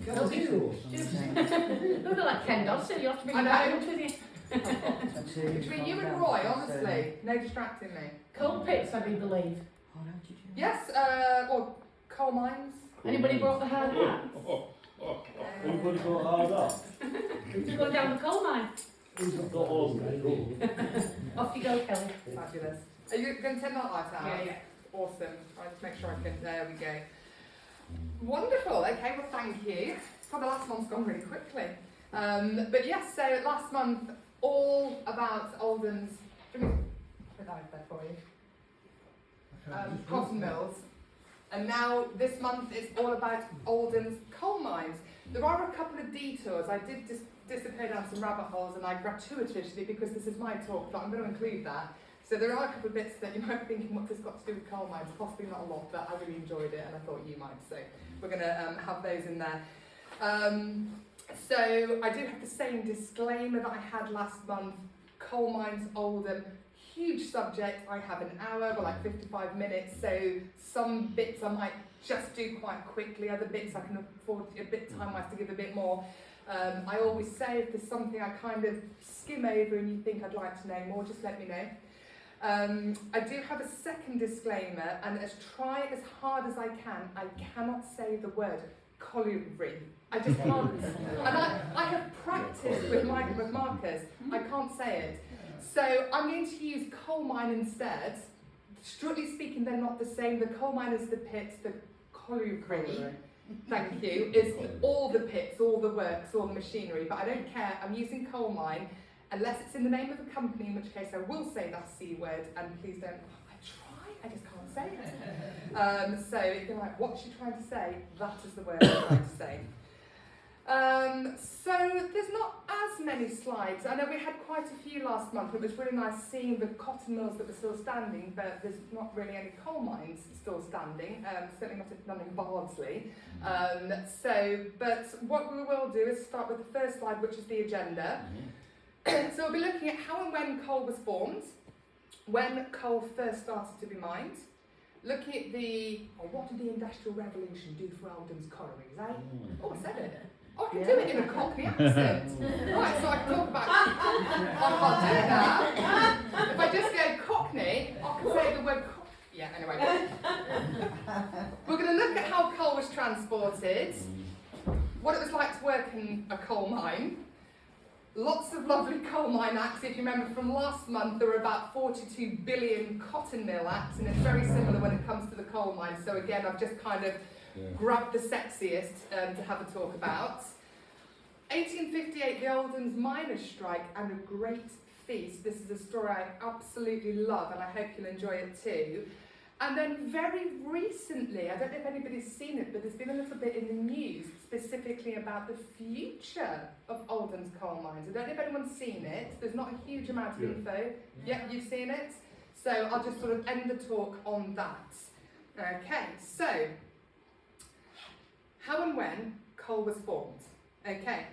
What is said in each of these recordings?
They'll be look like Ken Dodson, you have to bring a package with you. Between you and Roy, honestly, no distracting me. Coal pits, I do believe. Yes, or coal mines. Anybody brought the hard hat? Anybody got hard up? We're going down the coal mine. Who's got all of it? Off you go, Kelly. Fabulous. Are you going to turn that light out? Yeah. Awesome. I'll just make sure I can. There we go. Wonderful. Okay, well, thank you. God, the last month's gone really quickly. But yes, so last month, all about Oldham's. Let me put that up there for you. Cotton mills. And now this month is all about Oldham's coal mines. There are a couple of detours. I did disappear down some rabbit holes, and I gratuitously, because this is my talk, but I'm going to include that. So there are a couple of bits that you might be thinking, what has this got to do with coal mines? Possibly not a lot, but I really enjoyed it, and I thought you might. So we're going to have those in there. So I do have the same disclaimer that I had last month. Coal mines, Oldham, huge subject. I have an hour, but like 55 minutes. So some bits I might just do quite quickly. Other bits I can afford a bit time-wise to give a bit more. I always say if there's something I kind of skim over and you think I'd like to know more, just let me know. I do have a second disclaimer, and try as hard as I cannot say the word colliery. I just can't. And I have practiced with markers. I can't say it. So I'm going to use coal mine instead. Strictly speaking, they're not the same. The coal mine is the pits, the colliery, thank you, is all the pits, all the works, all the machinery. But I don't care. I'm using coal mine. Unless it's in the name of a company, in which case I will say that C word, and please don't, I try, I just can't say it. So if you're like, what's she trying to say? That is the word I'm trying to say. So there's not as many slides. I know we had quite a few last month. It was really nice seeing the cotton mills that were still standing, but there's not really any coal mines still standing, certainly none in Bardsley. But what we will do is start with the first slide, which is the agenda. So we'll be looking at how and when coal was formed, when coal first started to be mined, looking at what did the Industrial Revolution do for Oldham's collieries, eh? Oh, I said it. Oh, I can do it in a Cockney accent. Right, so I can talk about... I can't do that. If I just go Cockney, I can say the word... Yeah, anyway. We're going to look at how coal was transported, what it was like to work in a coal mine. Lots of lovely coal mine acts. If you remember from last month, there were about 42 billion cotton mill acts, and it's very similar when it comes to the coal mine. So again, I've just kind of grabbed the sexiest to have a talk about. 1858, the Oldham's miners' strike and a great feast. This is a story I absolutely love, and I hope you'll enjoy it too. And then very recently, I don't know if anybody's seen it, but there's been a little bit in the news specifically about the future of Oldham's coal mines. I don't know if anyone's seen it. There's not a huge amount of info. Yeah, you've seen it? So I'll just sort of end the talk on that. Okay, so how and when coal was formed? Okay,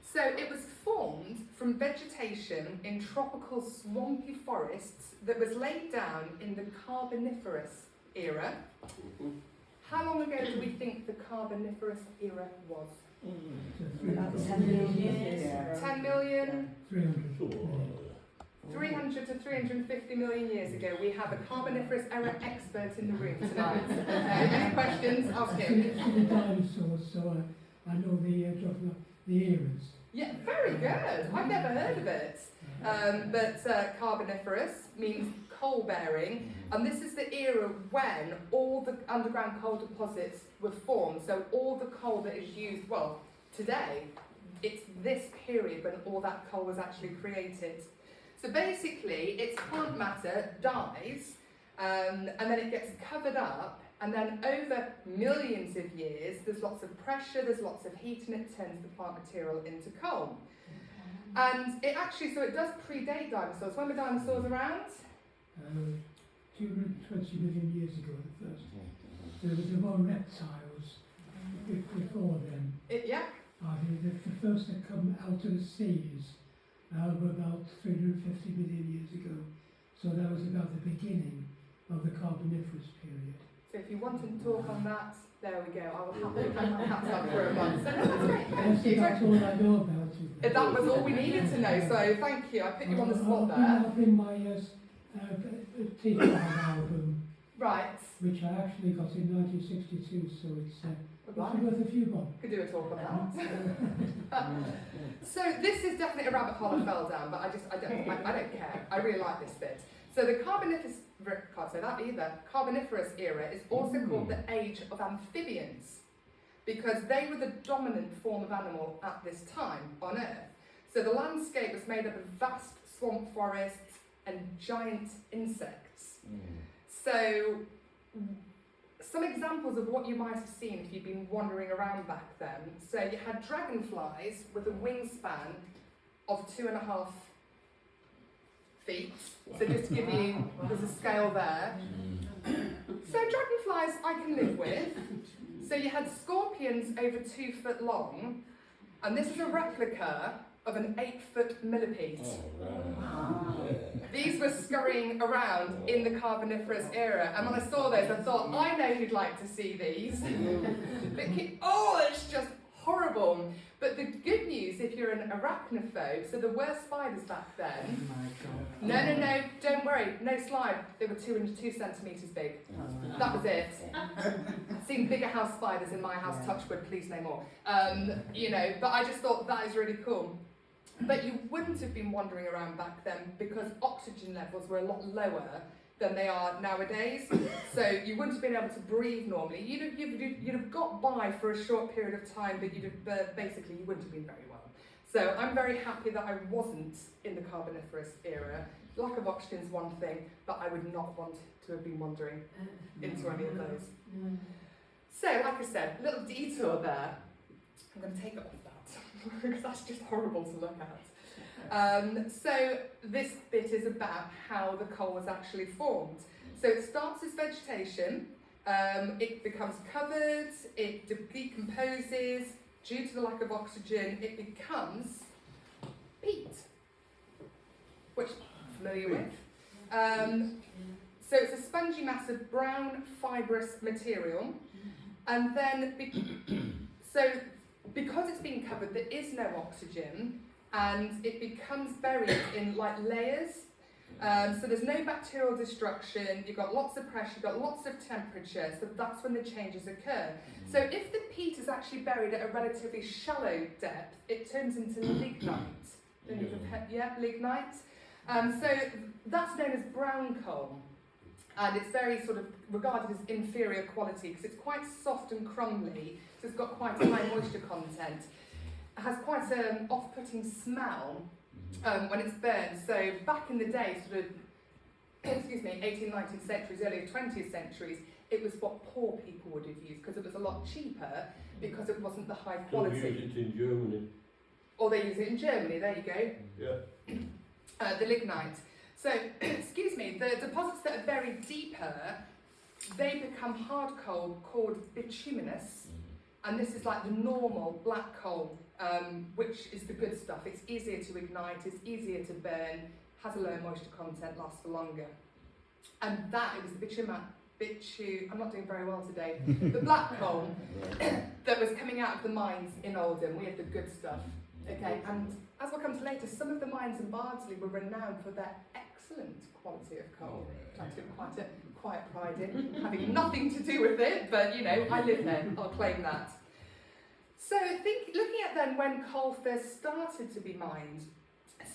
so it was formed from vegetation in tropical swampy forests that was laid down in the Carboniferous era. How long ago do we think the Carboniferous era was? About 10 million years. 10 million? 300. 300 to 350 million years ago. We have a Carboniferous era expert in the room tonight. Any questions? Ask him. The dinosaurs, so I know the age of the eras. Yeah, very good. I've never heard of it. But Carboniferous means coal-bearing, and this is the era when all the underground coal deposits were formed. So all the coal that is used, well, today, it's this period when all that coal was actually created. So basically, its plant matter dies, and then it gets covered up, and then over millions of years, there's lots of pressure, there's lots of heat, and it turns the plant material into coal. And it actually, so it does predate dinosaurs. When were dinosaurs around? 220 million years ago, the first. There was the more reptiles before then. Yeah. I think the first that come out of the seas were about 350 million years ago. So that was about the beginning of the Carboniferous period. So So if you want to talk on that, there we go. I will happily hang my hats up for a month. So no, that's great. Thank you. That's all I know about it. That was all we needed to know, so thank you. I put you on the spot there. I've been my tea album, Right. which I actually got in 1962, so it's Right. worth a few bob. Could do a talk on that. So this is definitely a rabbit hole I fell down, but I don't care. I really like this bit. So the Carboniferous, can't say that either, Carboniferous era is also called the Age of Amphibians, because they were the dominant form of animal at this time on Earth. So the landscape was made up of vast swamp forests and giant insects. So some examples of what you might have seen if you'd been wandering around back then. So you had dragonflies with a wingspan of 2.5 feet. So just to give you, there's a scale there. So dragonflies I can live with. So you had scorpions over 2 foot long, and this is a replica of an 8-foot millipede. These were scurrying around in the Carboniferous era, and when I saw those, I thought, I know who'd like to see these. It's just horrible. But the good news, if you're an arachnophobe, so there were spiders back then. No, don't worry, no slide. They were 2 centimetres big. That was it. I've seen bigger house spiders in my house, touch wood, please no more. But I just thought that is really cool. But you wouldn't have been wandering around back then because oxygen levels were a lot lower than they are nowadays. So you wouldn't have been able to breathe normally. You'd have got by for a short period of time, but basically you wouldn't have been very well. So I'm very happy that I wasn't in the Carboniferous era. Lack of oxygen is one thing, but I would not want to have been wandering into any of those. So, like I said, a little detour there. I'm going to take it off that because that's just horrible to look at. So this bit is about how the coal was actually formed. So it starts as vegetation, it becomes covered, it decomposes, due to the lack of oxygen, it becomes peat, which I'm familiar with. So it's a spongy mass of brown fibrous material, and then because it's been covered, there is no oxygen, and it becomes buried in like layers. So there's no bacterial destruction, you've got lots of pressure, you've got lots of temperature, so that's when the changes occur. So if the peat is actually buried at a relatively shallow depth, it turns into lignite. Lignite. So that's known as brown coal, and it's very sort of regarded as inferior quality because it's quite soft and crumbly, so it's got quite a high moisture content. It has quite an off-putting smell when it's burned. So back in the day, sort of, 18th, 19th centuries, early 20th centuries, it was what poor people would have used because it was a lot cheaper because it wasn't the high quality. They use it in Germany. Or they use it in Germany, there you go. Yeah. The lignite. So, the deposits that are buried deeper, they become hard coal called bituminous, and this is like the normal black coal, which is the good stuff. It's easier to ignite, it's easier to burn, has a lower moisture content, lasts for longer. And it was the I'm not doing very well today, the black coal that was coming out of the mines in Oldham. We had the good stuff. Okay, and as we'll come to later, some of the mines in Bardsley were renowned for their excellent quality of coal, which I took quite a quiet pride in, having nothing to do with it, but I live there, I'll claim that. So looking at then when coal first started to be mined,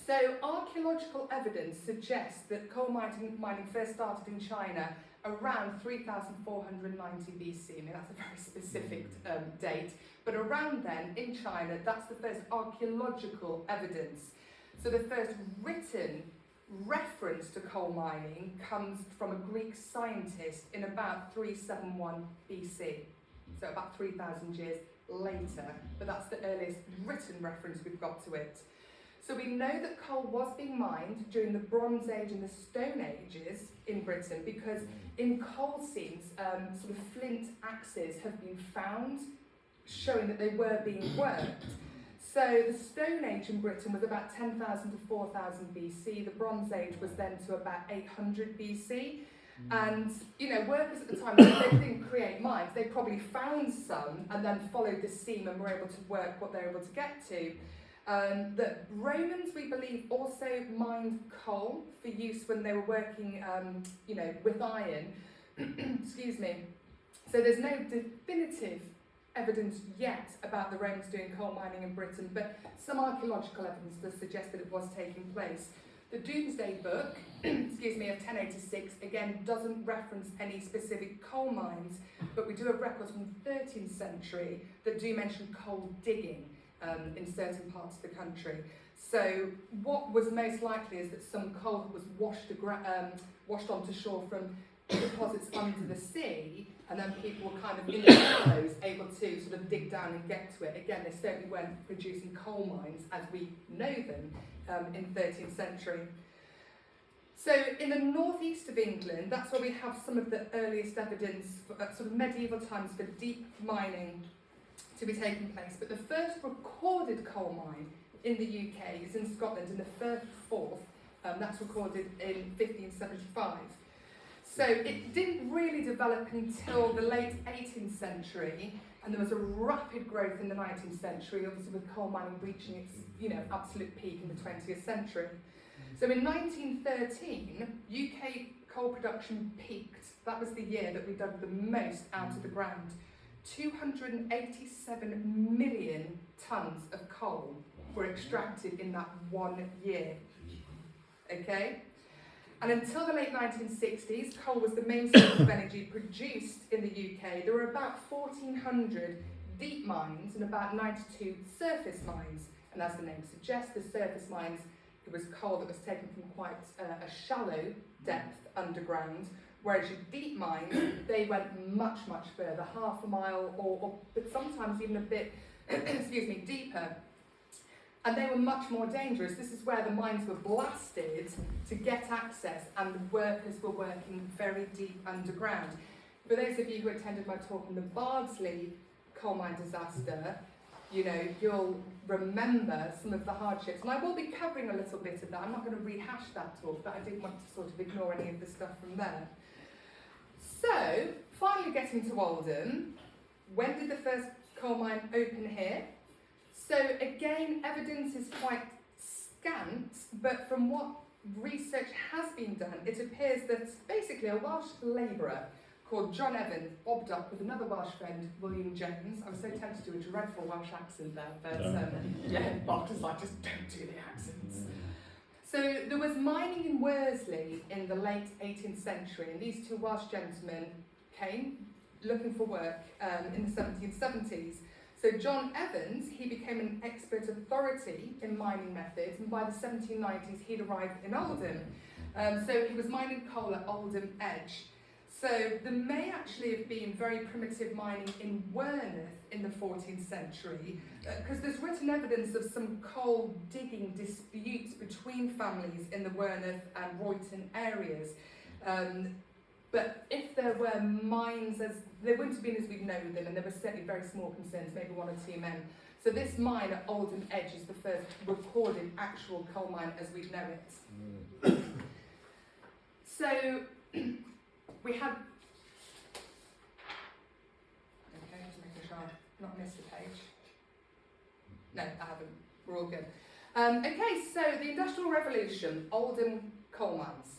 so archaeological evidence suggests that coal mining first started in China around 3,490 BC. I mean, that's a very specific date, but around then in China, that's the first archaeological evidence. So the first written reference to coal mining comes from a Greek scientist in about 371 BC, so about 3,000 years later, but that's the earliest written reference we've got to it. So we know that coal was being mined during the Bronze Age and the Stone Ages in Britain because in coal seams, sort of flint axes have been found showing that they were being worked. So the Stone Age in Britain was about 10,000 to 4,000 BC. The Bronze Age was then to about 800 BC. And, you know, workers at the time, they didn't create mines, they probably found some and then followed the seam and were able to work what they were able to get to. The Romans, we believe, also mined coal for use when they were working, you know, with iron. Excuse me. So there's no definitive evidence yet about the Romans doing coal mining in Britain, but some archaeological evidence does suggest that it was taking place. The Domesday Book, excuse me, of 1086, again, doesn't reference any specific coal mines, but we do have records from the 13th century that do mention coal digging in certain parts of the country. So what was most likely is that some coal was washed onto shore from deposits under the sea, and then people were kind of in the shallows able to sort of dig down and get to it. Again, they certainly weren't producing coal mines as we know them in 13th century. So in the northeast of England, that's where we have some of the earliest evidence for, sort of medieval times for deep mining to be taking place. But the first recorded coal mine in the UK is in Scotland in the Firth Forth. That's recorded in 1575. So it didn't really develop until the late 18th century, and there was a rapid growth in the 19th century, obviously with coal mining reaching its, you know, absolute peak in the 20th century. So in 1913, UK coal production peaked. That was the year that we dug the most out of the ground. 287 million tonnes of coal were extracted in that 1 year. Okay? And until the late 1960s, coal was the main source of energy produced in the UK. There were about 1,400 deep mines and about 92 surface mines. And as the name suggests, the surface mines, it was coal that was taken from quite a shallow depth underground, whereas your deep mines, they went much, much further, half a mile or but sometimes even a bit, excuse me, deeper. And they were much more dangerous. This is where the mines were blasted to get access, and the workers were working very deep underground. For those of you who attended my talk on the Bardsley coal mine disaster, you know, you'll remember some of the hardships. And I will be covering a little bit of that. I'm not going to rehash that talk, but I didn't want to sort of ignore any of the stuff from there. So, finally getting to Oldham, when did the first coal mine open here? So again, evidence is quite scant, but from what research has been done, it appears that basically a Welsh labourer called John Evans bobbed up with another Welsh friend, William Jones. I was so tempted to do a dreadful Welsh accent there, but yeah, Bob was like, just don't do the accents. So there was mining in Worsley in the late 18th century, and these two Welsh gentlemen came looking for work in the 1770s. So John Evans, he became an expert authority in mining methods, and by the 1790s he'd arrived in Oldham. So he was mining coal at Oldham Edge. So there may actually have been very primitive mining in Werneth in the 14th century, because there's written evidence of some coal digging disputes between families in the Werneth and Royton areas. But if there were mines, as there wouldn't have been as we know them, and there were certainly very small concerns, maybe 1 or 2 men. So this mine at Oldham Edge is the first recorded actual coal mine as we know it. So we had, okay, just making sure I've not missed a page. No, I haven't. We're all good. Okay, so the Industrial Revolution, Oldham coal mines.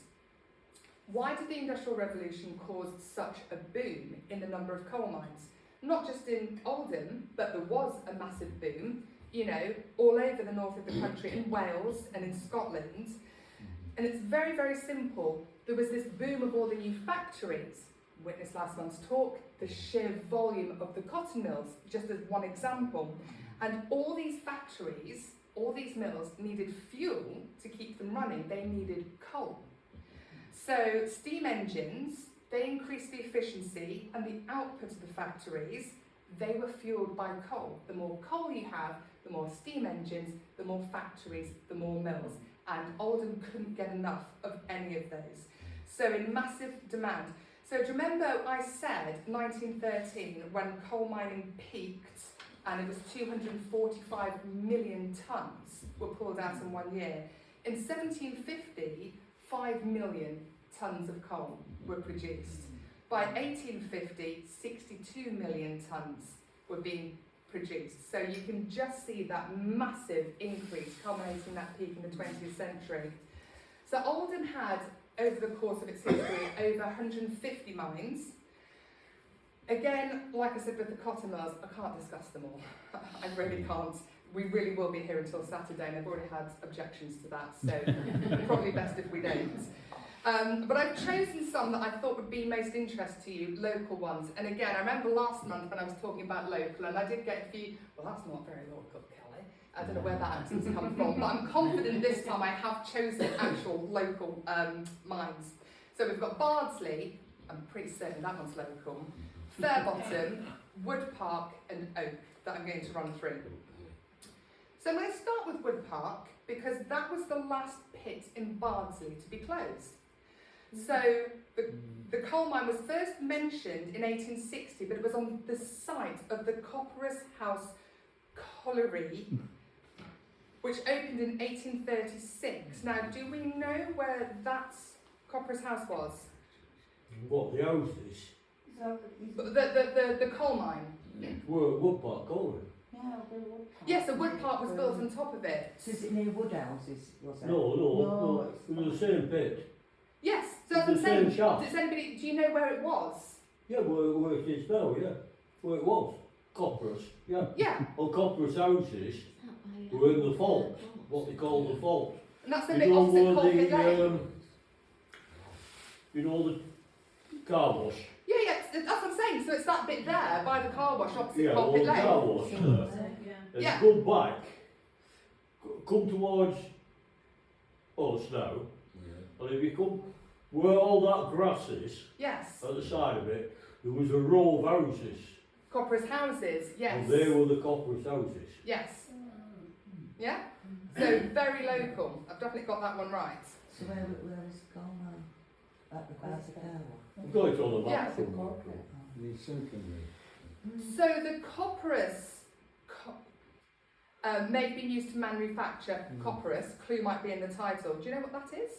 Why did the Industrial Revolution cause such a boom in the number of coal mines? Not just in Oldham, but there was a massive boom, you know, all over the north of the country, in Wales and in Scotland. And it's very, very simple. There was this boom of all the new factories. Witness last month's talk, the sheer volume of the cotton mills, just as one example. And all these factories, all these mills needed fuel to keep them running. They needed coal. So steam engines, they increased the efficiency and the output of the factories. They were fueled by coal. The more coal you have, the more steam engines, the more factories, the more mills. And Oldham couldn't get enough of any of those. So in massive demand. So do you remember I said 1913 when coal mining peaked and it was 245 million tonnes were pulled out in 1 year. In 1750, 5 million tonnes of coal were produced. By 1850, 62 million tonnes were being produced. So you can just see that massive increase culminating that peak in the 20th century. So Oldham had, over the course of its history, over 150 mines. Again, like I said with the cotton mills, I can't discuss them all. I really can't. We really will be here until Saturday, and I've already had objections to that, so probably best if we don't. But I've chosen some that I thought would be most interest to you, local ones. And again, I remember last month when I was talking about local, and I did get a few, well, that's not very local, Kelly. I don't know where that accent's come from, but I'm confident this time I have chosen actual local mines. So we've got Bardsley, I'm pretty certain that one's local, Fairbottom, Wood Park and Oak that I'm going to run through. So I'm going to start with Wood Park because that was the last pit in Bardsley to be closed. So the coal mine was first mentioned in 1860, but it was on the site of the Copperas House colliery, which opened in 1836. Now, do we know where that Copperas House was? What, the houses? The coal mine. Were Wood Park Colliery? Yes, a Wood Park was built on top of it. So is it near Woodhouses, was it? No, it was the same pit. Yes, so as The I'm saying, same shaft. does anybody, do you know where it was? Yeah, where it is now, yeah. Where it was. Copperas, yeah. Yeah, Well, Copperas houses were in the fault, what they call the fault. and that's the You bit know opposite where Colpit Lane. you know the car wash? Yeah, that's what I'm saying. So it's that bit there by the car wash opposite Yeah, well, Colpit the car Lane. wash there. And Yeah. come back, come towards us now, and if you come where all that grass is, Yes, at the side of it, there was a row of houses. Copperas houses. Yes. And they were the Copperas houses. Yes. Yeah. So very local. I've definitely got that one right. So where is the coal mine? At the back of the car wash? I've got it on the Yeah. map somewhere. So the Copperas may have been used to manufacture copperas. Clue might be in the title. Do you know what that is?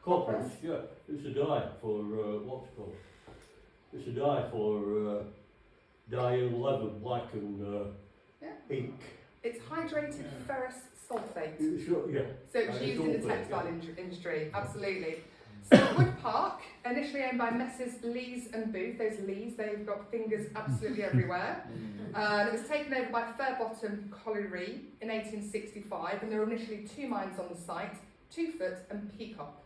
Copperas, yeah. It's a dye for, what's it called? It's a dye for dye and leather, black and Yeah. ink. It's hydrated ferrous sulfate. Sure, yeah. So it's It's used in the sulfate, textile yeah. industry, absolutely. So Wood Park, initially owned by Messrs Lees and Booth, those Lees, they've got fingers absolutely everywhere. It was taken over by Fairbottom Colliery in 1865, and there were initially two mines on the site, Twofoot and Peacock.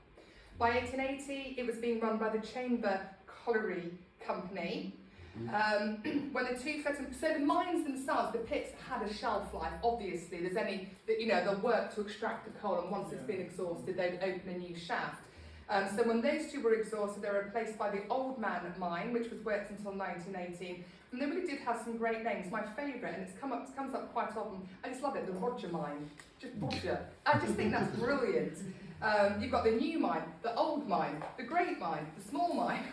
By 1880, it was being run by the Chamber Colliery Company. When the Twofoot, so the mines themselves, the pits had a shelf life. Obviously, there's any, they'll work to extract the coal, and once it's been exhausted, they'd open a new shaft. So when those two were exhausted, they were replaced by the Oldham mine, which was worked until 1918. And they really did have some great names. My favourite, and it comes up quite often, I just love it, the Roger mine. Just Roger. I just think that's brilliant. You've got the new mine, the old mine, the great mine, the small mine.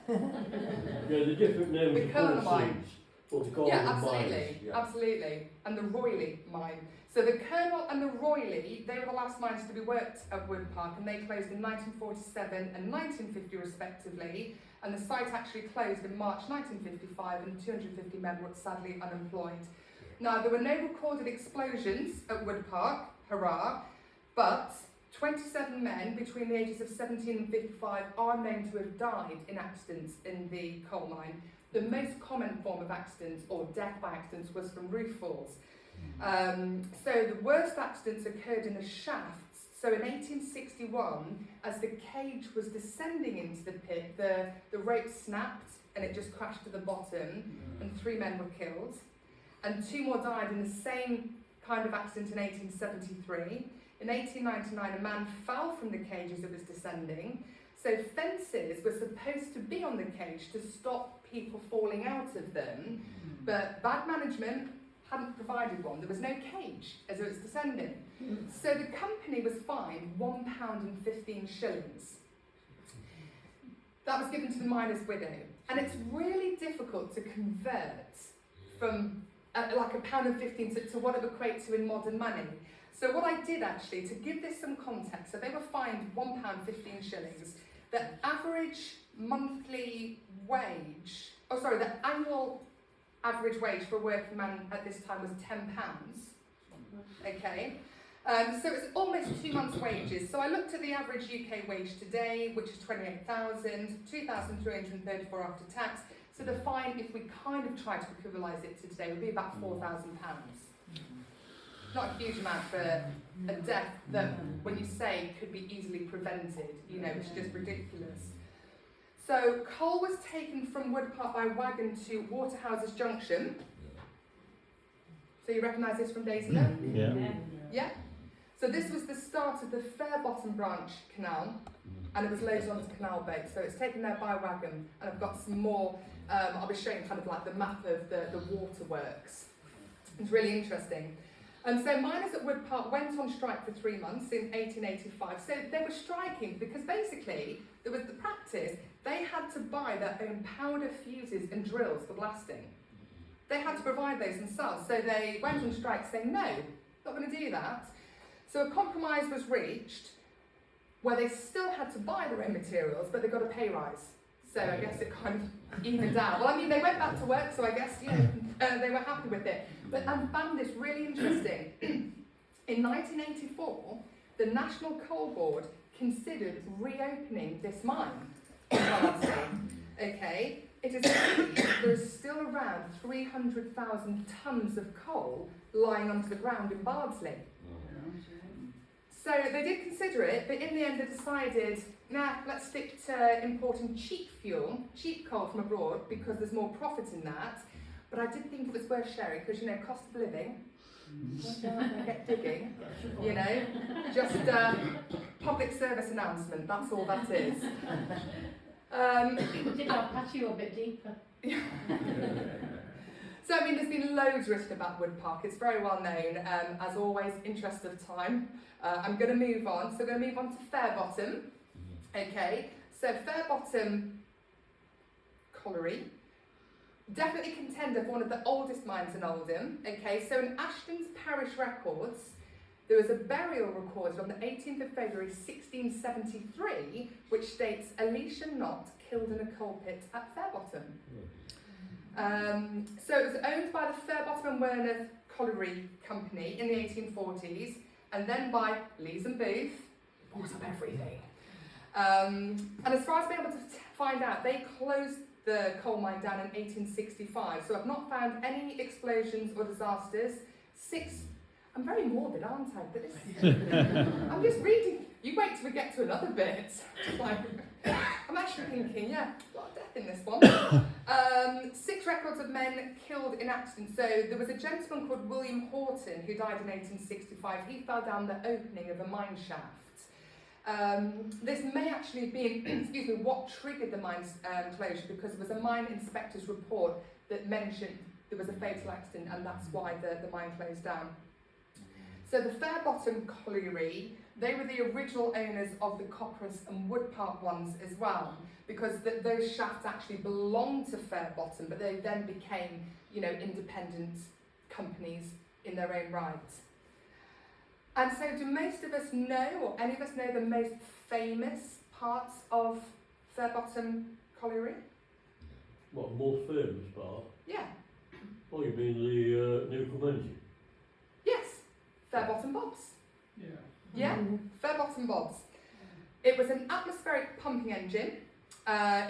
Yeah, the different names The of Colonel full mine. seeds. What they call Yeah, them absolutely, mines, yeah. absolutely. And the Royley mine. So the Colonel and the Royley, they were the last mines to be worked at Wood Park, and they closed in 1947 and 1950 respectively. And the site actually closed in March 1955, and 250 men were sadly unemployed. Now, there were no recorded explosions at Wood Park, hurrah, but 27 men between the ages of 17 and 55 are known to have died in accidents in the coal mine. The most common form of accidents, or death by accidents, was from roof falls. So the worst accidents occurred in the shafts. So in 1861, as the cage was descending into the pit, the rope snapped and it just crashed to the bottom, and 3 men were killed. And 2 more died in the same kind of accident in 1873. In 1899, a man fell from the cage as it was descending. So fences were supposed to be on the cage to stop people falling out of them, but bad management hadn't provided one. There was no cage as it was descending. So the company was fined £1.15. That was given to the miner's widow. And it's really difficult to convert from like £1.15 to what it would equate to in modern money. So what I did actually, to give this some context, so they were fined £1.15, the average monthly wage, the annual average wage for a working man at this time was £10. Okay, so it's almost 2 months' wages. So I looked at the average UK wage today, which is 28,000, 2,334 after tax. So the fine, if we kind of try to equalise it to today, would be about £4,000. Not a huge amount for a death that, when you say, could be easily prevented. You know, it's just ridiculous. So coal was taken from Wood Park by wagon to Waterhouses Junction. So you recognise this from days ago? Yeah. Yeah? So this was the start of the Fairbottom branch canal, and it was loaded onto Canal Bay. So it's taken there by wagon, and I've got some more, I'll be showing kind of like the map of the waterworks. It's really interesting. So miners at Wood Park went on strike for 3 months in 1885. So they were striking because basically there was the practice, they had to buy their own powder, fuses and drills for blasting. They had to provide those themselves. So they went on strike saying, no, not going to do that. So a compromise was reached where they still had to buy their own materials, but they got a pay rise. So I guess it kind of evened out. Well, I mean, they went back to work, so I guess, you know, they were happy with it. But I found this really interesting. In 1984, the National Coal Board considered reopening this mine. Okay, it is there is still around 300,000 tonnes of coal lying under the ground in Bardsley. So they did consider it, but in the end they decided, nah, let's stick to importing cheap fuel, cheap coal from abroad, because there's more profit in that. But I did think it was worth sharing, because, you know, cost of living, get digging, you know, just public service announcement, that's all that is. Did I patch you a bit deeper? So, I mean, there's been loads written about Wood Park. It's very well known. As always, interest of time. I'm going to move on. So, we're going to move on to Fairbottom. Okay, so Fairbottom colliery. Definitely contender for one of the oldest mines in Oldham. Okay, so in Ashton's parish records, there was a burial recorded on the 18th of February 1673, which states Alicia Knott killed in a coal pit at Fairbottom. So it was owned by the Fairbottom and Wearmouth Colliery Company in the 1840s, and then by Lees and Booth, bought up everything. And as far as I've been able to find out, they closed the coal mine down in 1865, so I've not found any explosions or disasters. I'm very morbid, aren't I? But I'm just reading. You wait till we get to another bit. Like, I'm actually thinking, yeah, a lot of death in this one. 6 records of men killed in accidents. So there was a gentleman called William Horton who died in 1865. He fell down the opening of a mine shaft. This may actually have been, what triggered the mine's closure, because it was a mine inspector's report that mentioned there was a fatal accident, and that's why the mine closed down. So the Fairbottom colliery, they were the original owners of the Copperas and Wood Park ones as well, because those shafts actually belonged to Fairbottom, but they then became, you know, independent companies in their own right. And so do most of us know, or any of us know, the most famous parts of Fairbottom colliery? What, most famous part? Yeah. Oh, you mean the Newcomb engine? Yes. Fairbottom Bobs. Yeah. Yeah, Fairbottom Bobs. It was an atmospheric pumping engine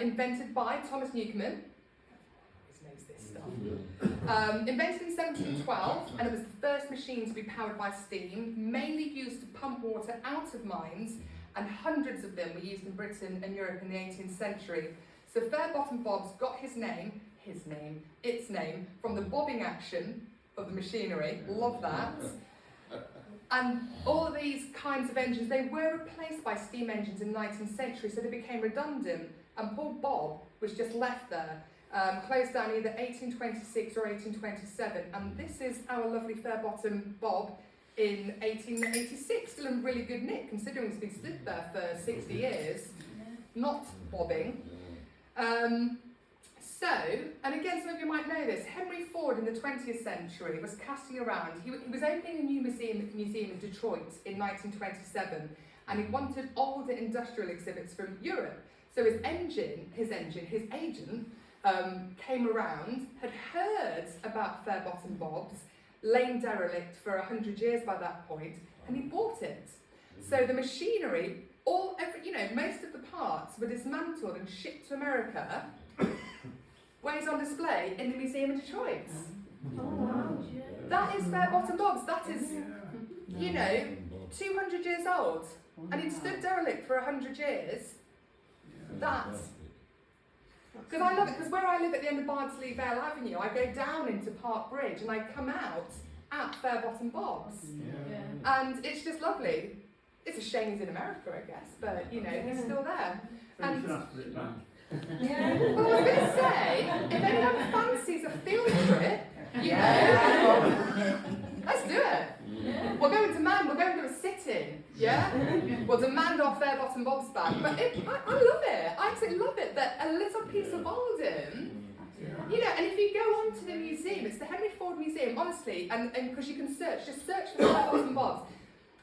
invented by Thomas Newcomen. He knows this stuff. Invented in 1712, and it was the first machine to be powered by steam, mainly used to pump water out of mines, and hundreds of them were used in Britain and Europe in the 18th century. So Fairbottom Bobs got its name, from the bobbing action of the machinery. Love that. And all of these kinds of engines, they were replaced by steam engines in the 19th century, so they became redundant, and poor Bob was just left there, closed down either 1826 or 1827, and this is our lovely Fairbottom Bob in 1886, still in really good nick, considering it's been stood there for 60 years, not bobbing. So, and again, some of you might know this, Henry Ford in the 20th century was casting around. He was opening a new museum in Detroit in 1927, and he wanted older industrial exhibits from Europe. So his agent, came around, had heard about Fairbottom Bob's, lain derelict for 100 years by that point, and he bought it. So the machinery, most of the parts were dismantled and shipped to America, where it's on display in the museum in Detroit. Oh, wow. That is Fairbottom Bob's. That is, 200 years old, and it stood derelict for 100 years. That's because I love it, because where I live at the end of Bardsley Vale Avenue, I go down into Park Bridge and I come out at Fairbottom Bob's, and it's just lovely. It's a shame he's in America, I guess, but he's still there. And well, I was going to say, if anyone fancies a field trip, let's do it. We'll go and do a sit-in, We'll demand our Fairbottom Bob's back. But I love it. I absolutely love it that a little piece of Oldham, and if you go onto the museum, it's the Henry Ford Museum, honestly, and because you can just search for Fairbottom Bob's,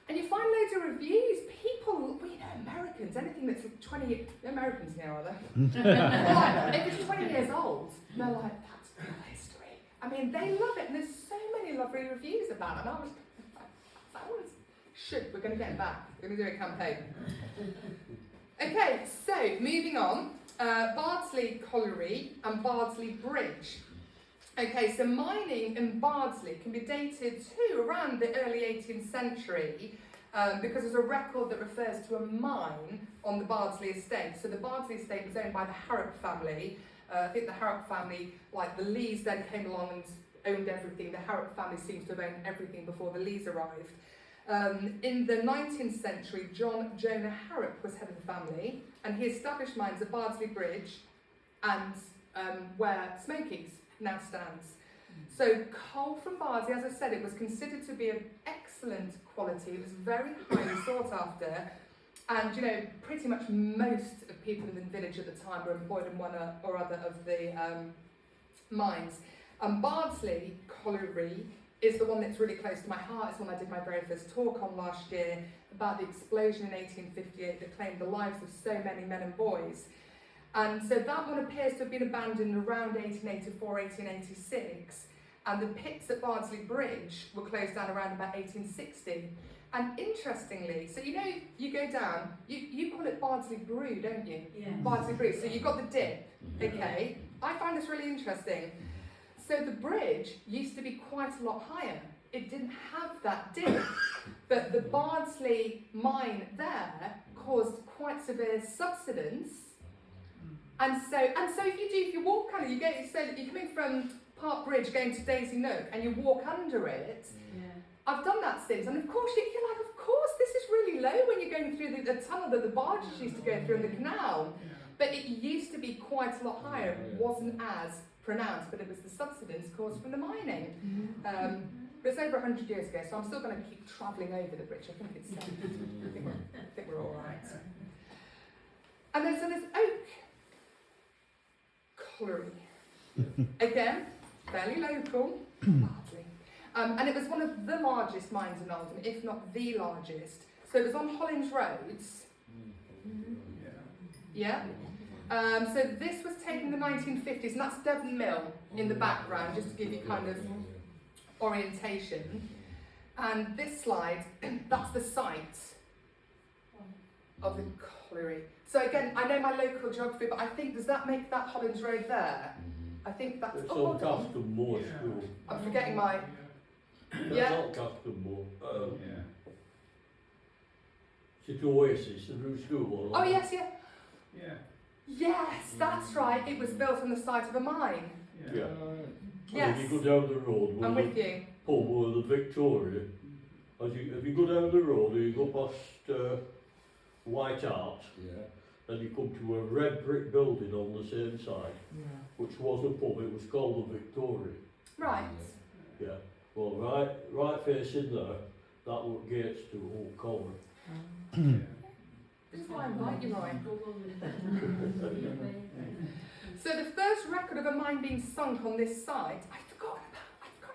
and you find loads of reviews. People, Americans, anything that's 20, Americans now, are they? If it's 20 years old, they're like, that's real history. I mean, they love it, and there's so many lovely reviews about it, and I was we're going to get him back. We're going to do a campaign. Okay, so moving on. Bardsley Colliery and Bardsley Bridge. Okay, so mining in Bardsley can be dated to around the early 18th century because there's a record that refers to a mine on the Bardsley estate. So the Bardsley estate was owned by the Harrop family. I think the Harrop family, like the Lees then came along and owned everything. The Harrop family seems to have owned everything before the Lees arrived. In the 19th century, Jonah Harrop was head of the family, and he established mines at Bardsley Bridge and where Smokies now stands. So coal from Bardsley, as I said, it was considered to be of excellent quality. It was very highly sought after, and pretty much most of people in the village at the time were employed in one or other of the mines. Bardsley Colliery is the one that's really close to my heart. It's one I did my very first talk on last year about the explosion in 1858 that claimed the lives of so many men and boys. And so that one appears to have been abandoned around 1884, 1886, and the pits at Bardsley Bridge were closed down around about 1860. And interestingly, so you go down, you call it Bardsley Brew, don't you? Yeah. Bardsley Brew, so you've got the dip, okay? I find this really interesting. So the bridge used to be quite a lot higher. It didn't have that dip, but the Bardsley mine there caused quite severe subsidence. And so if you walk under, you're coming from Park Bridge going to Daisy Nook, and you walk under it. Yeah. I've done that since, and of course you're like, of course this is really low when you're going through the tunnel that the barges used to go through in the canal. But it used to be quite a lot higher. It wasn't as pronounced, but it was the subsidence caused from the mining. But it's over 100 years ago, so I'm still going to keep travelling over the bridge. I think it's safe. I think we're all right. And then so there's Oak Colliery. Again, fairly local, Bardsley. And it was one of the largest mines in Oldham, if not the largest. So it was on Hollins Roads. Yeah. So this was taken in the 1950s, and that's Devon Mill in the background, just to give you kind of orientation. And this slide, that's the site of the colliery. So again, I know my local geography, but I think, does that make that Hollins Road there? I think that's... It's on Castle Moor School. I'm forgetting my... That's not Castle Moor. It's Oasis, the new school. Oh yes, Yes, that's right. It was built on the site of a mine. Yeah. Yes. And if you go down the road, I'm with you. Pub the Victoria. If you go down the road, you go past White Hart, then you come to a red brick building on the same side, which was a pub. It was called the Victoria. Right. Yeah. Well, right facing there, that was gates to Old Colliery. This is why I invite you, Roy. So the first record of a mine being sunk on this site, I forgot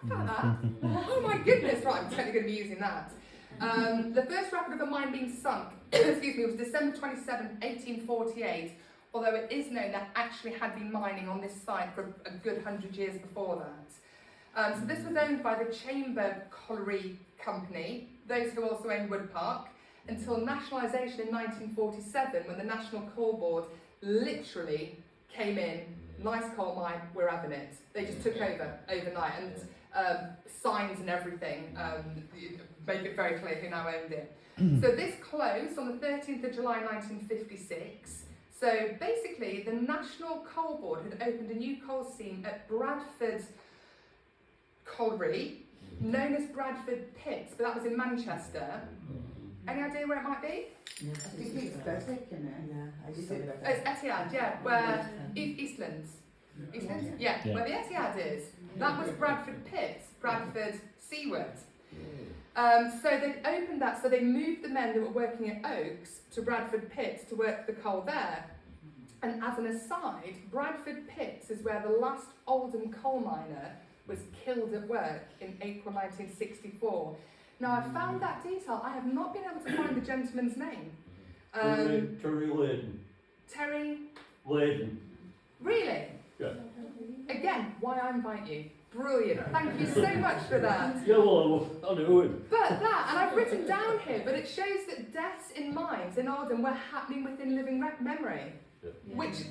about that. Oh my goodness, right, I'm totally going to be using that. The first record of a mine being sunk, excuse me, was December 27, 1848, although it is known that actually had been mining on this site for a good 100 years before that. So this was owned by the Chamber Colliery Company, those who also owned Wood Park, until nationalisation in 1947, when the National Coal Board literally came in, nice coal mine, we're having it. They just took over overnight, and signs and everything make it very clear who now owned it. So this closed on the 13th of July 1956. So basically, the National Coal Board had opened a new coal seam at Bradford Colliery, known as Bradford Pits, but that was in Manchester. Any idea where it might be? Yeah, I think it's Beswick, isn't it? Yeah, I used to live Oh, it's Etihad, yeah, where Eastlands. Eastlands? Yeah, Yeah. where the Etihad is. That was Bradford Pits, Bradford Seaward. So they opened that, so they moved the men that were working at Oaks to Bradford Pits to work the coal there. And as an aside, Bradford Pits is where the last Oldham coal miner was killed at work in April 1964. Now, I found that detail. I have not been able to find the gentleman's name. Terry Layden. Terry, Layden. really? Yeah. Again, why I invite you. Brilliant. Thank you so much for that. Yeah, well, I knew him. But that, and I've written down here, but it shows that deaths in mines in Oldham were happening within living memory, which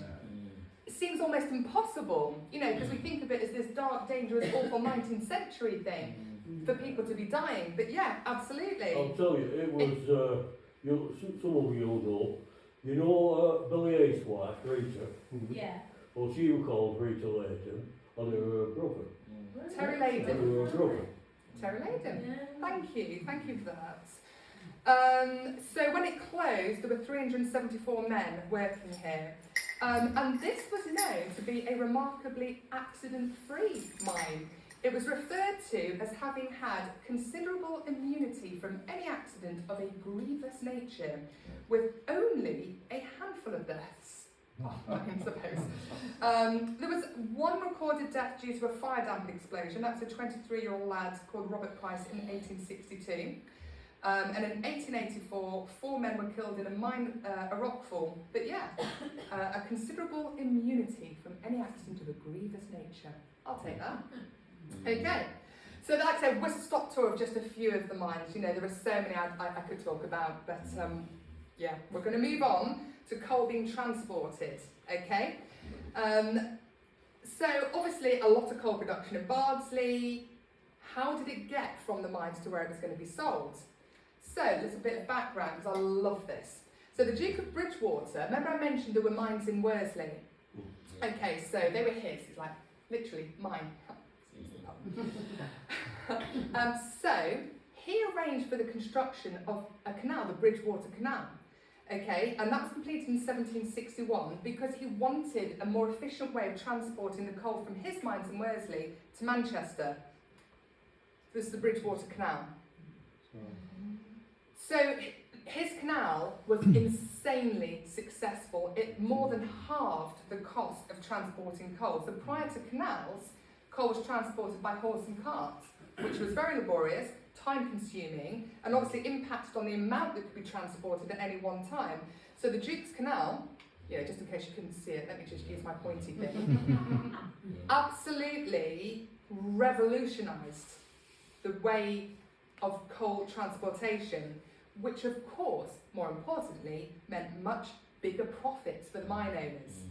seems almost impossible, you know, because we think of it as this dark, dangerous, awful 19th century thing for people to be dying. But yeah, absolutely. I'll tell you, it was, some of you know Billy A's wife, Rita. Yeah. Well, she was called Rita Layton, and her brother. Terry And Layden. her brother. Terry Layden. Thank you for that. So when it closed, there were 374 men working here. And this was known to be a remarkably accident-free mine. It was referred to as having had considerable immunity from any accident of a grievous nature, with only a handful of deaths, I suppose. There was one recorded death due to a fire damp explosion. That's a 23-year-old lad called Robert Price in 1862. And in 1884, 4 men were killed in a mine, a rockfall. But yeah, a considerable immunity from any accident of a grievous nature. I'll take that. Okay. So like I said, whistle-stop tour of just a few of the mines. You know, there are so many I could talk about, but yeah, we're going to move on to coal being transported. Okay. So obviously, a lot of coal production in Bardsley. How did it get from the mines to where it was going to be sold? So, a little bit of background, because I love this. So the Duke of Bridgewater, remember I mentioned there were mines in Worsley? Okay, so they were his, it's like, literally, mine. So, he arranged for the construction of a canal, the Bridgewater Canal. Okay, and that was completed in 1761 because he wanted a more efficient way of transporting the coal from his mines in Worsley to Manchester. This is the Bridgewater Canal. So his canal was insanely successful. It more than halved the cost of transporting coal. So prior to canals, coal was transported by horse and cart, which was very laborious, time-consuming, and obviously impacted on the amount that could be transported at any one time. So the Duke's Canal, you know, just in case you couldn't see it, let me just use my pointy thing, absolutely revolutionised the way of coal transportation, which of course, more importantly, meant much bigger profits for the mine owners.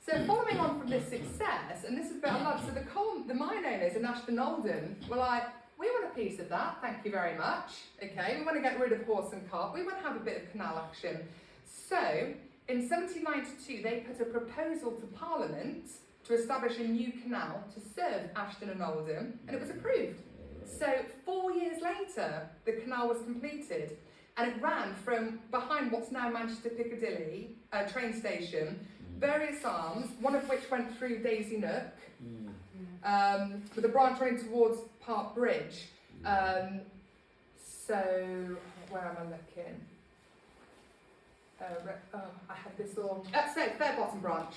So following on from this success, and this is a bit I love, so the mine owners in Ashton Oldham were like, we want a piece of that, thank you very much. Okay, we want to get rid of horse and cart, we want to have a bit of canal action. So, in 1792, they put a proposal to Parliament to establish a new canal to serve Ashton and Oldham, and it was approved. So 4 years later, the canal was completed, and it ran from behind what's now Manchester Piccadilly train station, various arms, one of which went through Daisy Nook, with a branch running towards Park Bridge. So, where am I looking? I had this all, so Fair Bottom branch.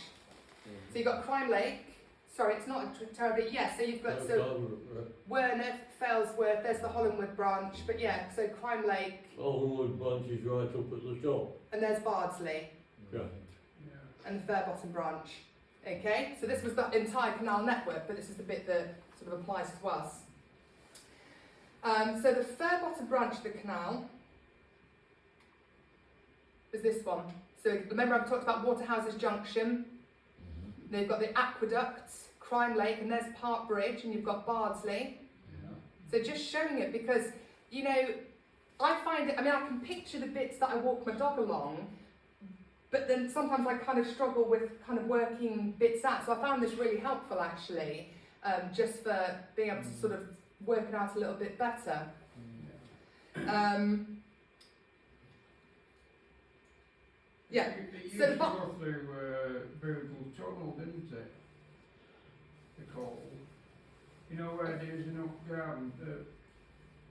So you've got Crime Lake, sorry, it's not a terribly, yeah, so you've got, so Werneth, Failsworth, there's the Hollandwood branch, but yeah, so Crime Lake, Oldham branch is right up at the top. and there's Bardsley, Yeah. and the Fairbottom branch. Okay, so this was the entire canal network, but this is the bit that sort of applies to us. So the Fairbottom branch of the canal is this one. So remember I talked about Waterhouses Junction. They've got the aqueducts, Crime Lake, and there's Park Bridge, and you've got Bardsley. So just showing it because, you know, I find it, I mean, I can picture the bits that I walk my dog along, but then sometimes I kind of struggle with kind of working bits out. So I found this really helpful actually, just for being able to sort of work it out a little bit better. Yeah. It used So to the go through Bootle Tunnel, didn't it? The coal. You know where there's an up garden,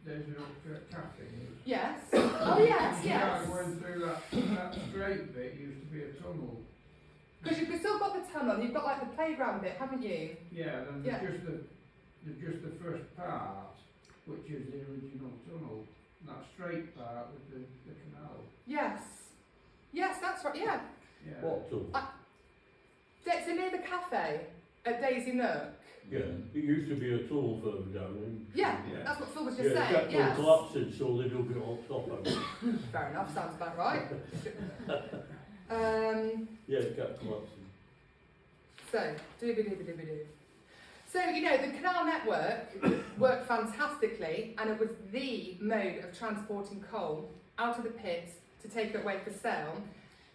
there's an up cafe. Yes. Oh yes, yes. I went through that straight bit, used to be a tunnel. Because you've still got the tunnel, you've got like the playground bit, haven't you? Yeah, then Yeah. there's just the first part, which is the original tunnel. And that straight part with the canal. Yes. Yes, that's right, yeah. Yeah. What tunnel? So near the cafe at Daisy Nook. Yeah, it used to be a tunnel further down. Yeah, Yeah. that's what Phil was Yeah, just it saying, kept on yes. collapsing, so they dug it on top of it. Fair enough, sounds about right. Yeah, it kept collapsing. So, dooby-dooby-dooby-doo. So, you know, the canal network worked fantastically, and it was the mode of transporting coal out of the pits to take it away for sale.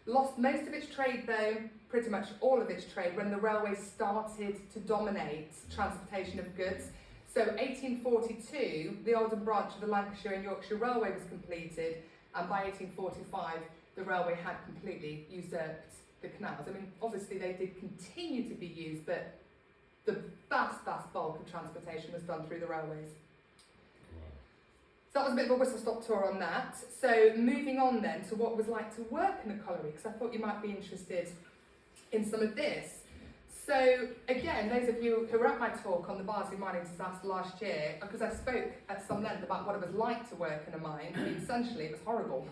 Lost most of its trade though, pretty much all of its trade, when the railways started to dominate transportation of goods. So 1842, the Oldham branch of the Lancashire and Yorkshire Railway was completed, and by 1845, the railway had completely usurped the canals. I mean, obviously they did continue to be used, but the vast bulk of transportation was done through the railways. So that was a bit of a whistle-stop tour on that. So moving on then to what it was like to work in a colliery, because I thought you might be interested in some of this. So again, those of you who were at my talk on the Bardsley mining disaster last year, because I spoke at some length about what it was like to work in a mine, I mean, essentially it was horrible.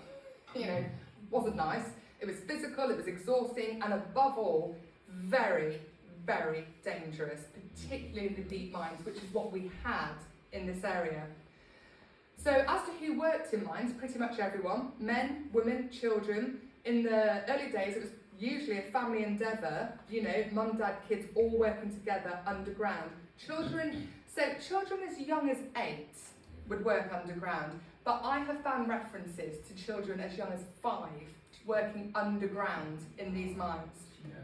You know, wasn't nice. It was physical, it was exhausting, and above all, very, very dangerous, particularly the deep mines, which is what we had in this area. So as to who worked in mines, pretty much everyone, men, women, children. In the early days, it was usually a family endeavour, you know, mum, dad, kids all working together underground. Children as young as 8 would work underground, but I have found references to children as young as 5 working underground in these mines. Yeah.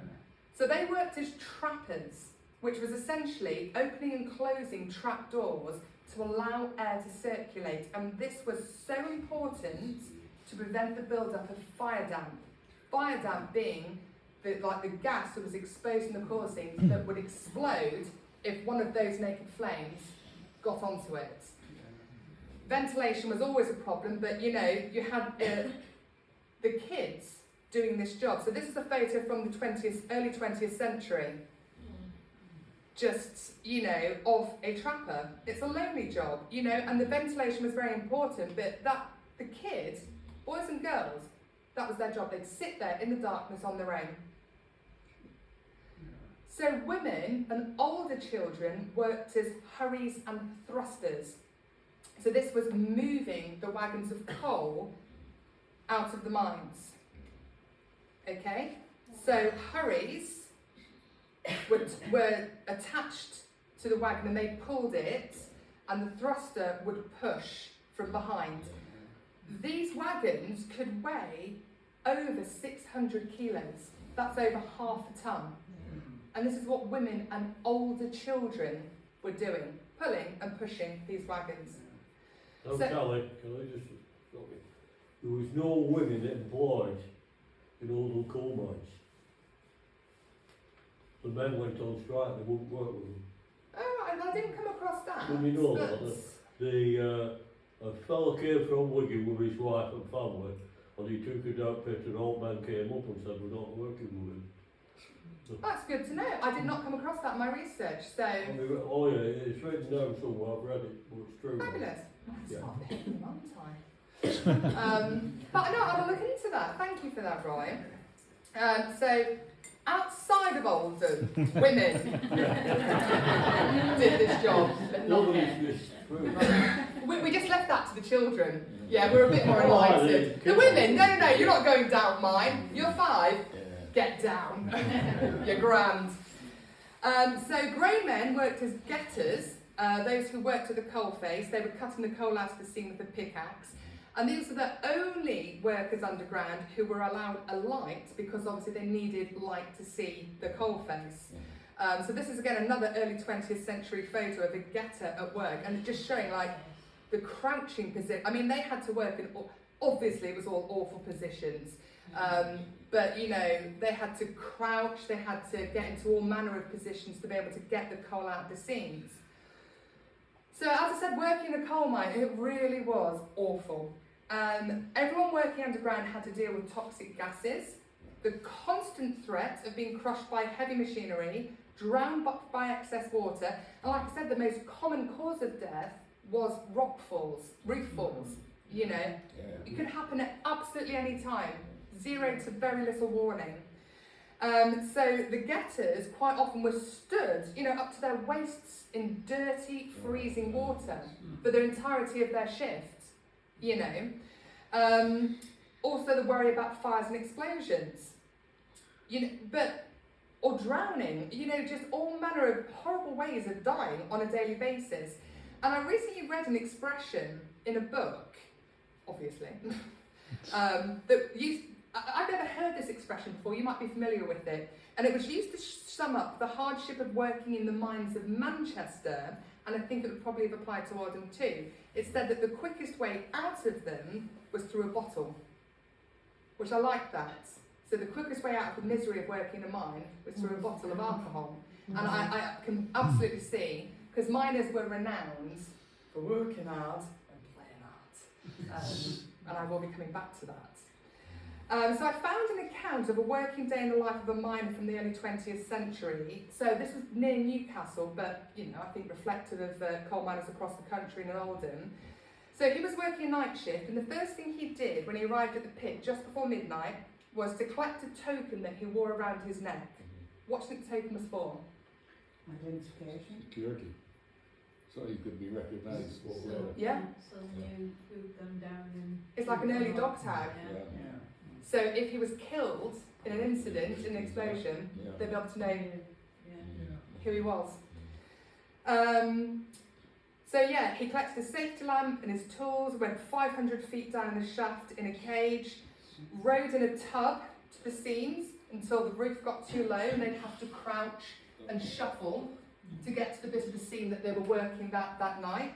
So they worked as trappers, which was essentially opening and closing trap doors to allow air to circulate, and this was so important to prevent the build-up of fire damp. Fire damp being the gas that was exposed in the coursing that would explode if one of those naked flames got onto it. Ventilation was always a problem, but you know, you had the kids doing this job. So this is a photo from the early 20th century. Just, you know, of a trapper. It's a lonely job, you know, and the ventilation was very important, but the kids, boys and girls, that was their job. They'd sit there in the darkness on their own. So women and older children worked as hurries and thrusters. So this was moving the wagons of coal out of the mines. Okay? So hurries were attached to the wagon and they pulled it, and the thruster would push from behind. These wagons could weigh over 600 kilos. That's over half a ton. And this is what women and older children were doing, pulling and pushing these wagons. Now, So- Sally, can I just stop you? There was no women employed in Oldham coal mines. The men went on strike, they wouldn't work with them. Oh, I didn't come across that. Well, you know but- that, a fellow came from Wigan with his wife and family, and he took a down pit, and an old man came up and said, we're not working with him. That's good to know. I did not come across that in my research, so I mean, oh yeah, it's written down somewhere, I've read it, but it's true. fabulous. That's Yeah. not the hidden, aren't I? But no, I'll look into that. Thank you for that, Roy. So, outside of Oldham, women did this job, but not Nobody's men. just true. We just left that to the children. Yeah, we're a bit more Oh, enlightened. the The women, no, you're not going down mine. You're 5. Yeah. Get down. You're grand. So grey men worked as getters, those who worked at the coalface. They were cutting the coal out of the seam with a pickaxe. And these were the only workers underground who were allowed a light because obviously they needed light to see the coalface. So this is again another early 20th century photo of a getter at work, and just showing like the crouching position. I mean, they had to work in, obviously it was all awful positions, but you know, they had to crouch, they had to get into all manner of positions to be able to get the coal out of the seams. So as I said, working in a coal mine, it really was awful. Everyone working underground had to deal with toxic gases, the constant threat of being crushed by heavy machinery, drowned by excess water, and like I said, the most common cause of death was rock falls, roof falls. You know, it could happen at absolutely any time, 0 to very little warning. So the getters quite often were stood, you know, up to their waists in dirty, freezing water for the entirety of their shift. You know, also the worry about fires and explosions, you know, or drowning, you know, just all manner of horrible ways of dying on a daily basis. And I recently read an expression in a book, obviously, that used, I've never heard this expression before, you might be familiar with it, and it was used to sum up the hardship of working in the mines of Manchester, and I think it would probably have applied to Oldham too. It said that the quickest way out of them was through a bottle, which I like that. So the quickest way out of the misery of working in a mine was through a bottle of alcohol. And I can absolutely see, because miners were renowned for working hard and playing hard. And I will be coming back to that. So I found an account of a working day in the life of a miner from the early 20th century. So this was near Newcastle, but you know, I think reflective of coal miners across the country in Oldham. So he was working a night shift, and the first thing he did when he arrived at the pit just before midnight was to collect a token that he wore around his neck. What do you think the token was for? Identification. Security. So you could be recognised. Yeah. So you put them down in... It's like an early dog tag. Yeah. So if he was killed in an incident, in an explosion, they'd be able to know who he was. So yeah, he collected a safety lamp and his tools, went 500 feet down the shaft in a cage, rode in a tub to the seams until the roof got too low, and they'd have to crouch and shuffle to get to the bit of the seam that they were working that night.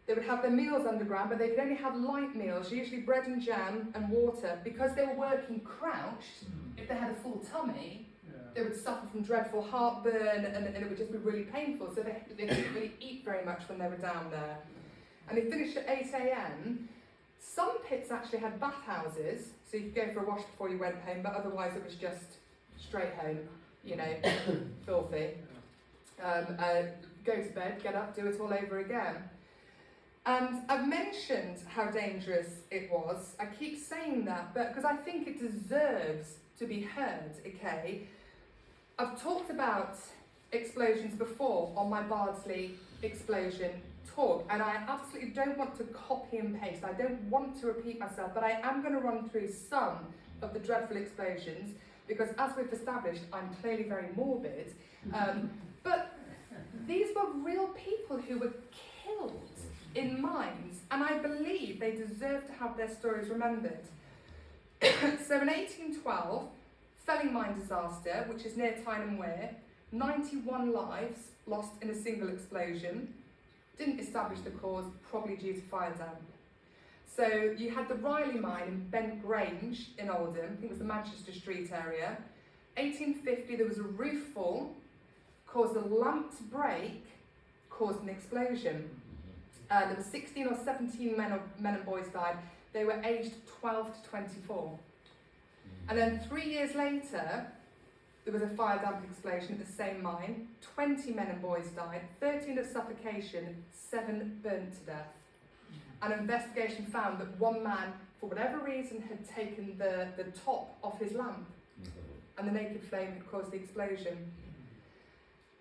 They would have their meals underground, but they could only have light meals, usually bread and jam and water. Because they were working crouched, if they had a full tummy, they would suffer from dreadful heartburn, and it would just be really painful. So they couldn't really eat very much when they were down there. And they finished at 8 a.m. Some pits actually had bathhouses, so you could go for a wash before you went home, but otherwise it was just straight home, you know, filthy. Go to bed, get up, do it all over again. And I've mentioned how dangerous it was. I keep saying that, but because I think it deserves to be heard, okay? I've talked about explosions before on my Bardsley explosion talk, and I absolutely don't want to copy and paste. I don't want to repeat myself, but I am going to run through some of the dreadful explosions, because as we've established, I'm clearly very morbid. But these were real people who were killed in mines, and I believe they deserve to have their stories remembered. So in 1812, Felling mine disaster, which is near Tyne Wear, 91 lives lost in a single explosion. Didn't establish the cause, probably due to fire damp. So you had the Riley mine in Bent Grange in Oldham, I think it was the Manchester Street area. 1850, there was a roof fall, caused a lamp to break, caused an explosion. There were 16 or 17 men and boys died. They were aged 12 to 24. And then 3 years later, there was a fire damp explosion at the same mine. 20 men and boys died, 13 of suffocation, 7 burnt to death. An investigation found that one man, for whatever reason, had taken the top off his lamp, and the naked flame had caused the explosion.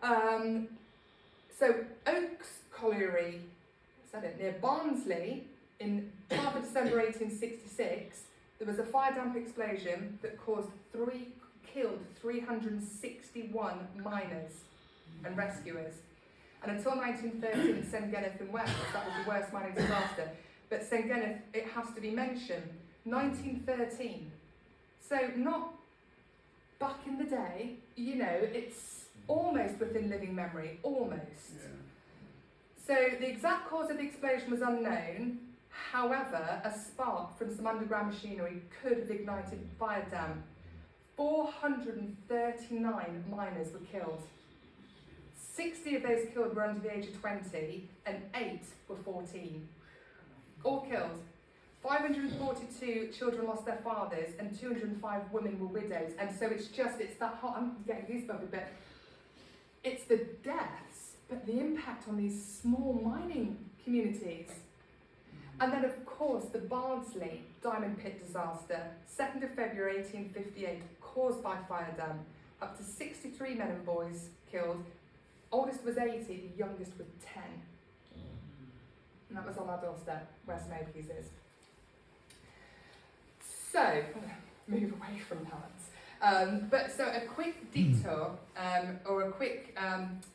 So Oaks Colliery, near Barnsley, in 12th of December 1866, there was a fire damp explosion that killed 361 miners and rescuers. And until 1913 at St Geneth in Wales, that was the worst mining disaster. But St Geneth, it has to be mentioned, 1913. So not back in the day, you know, it's almost within living memory, almost. Yeah. So the exact cause of the explosion was unknown. However, a spark from some underground machinery could have ignited fire damp. 439 miners were killed. 60 of those killed were under the age of 20 and 8 were 14. All killed. 542 children lost their fathers and 205 women were widows. And so it's that hot, I'm getting goosebumps a bit. It's the deaths, but the impact on these small mining communities. And then of course the Barnsley diamond pit disaster, 2nd of February 1858, caused by fire damp. Up to 63 men and boys killed. Oldest was 80, the youngest was 10. And that was on our doorstep, where Smokies is. So, I'm going to move away from that. So a quick detour, or a quick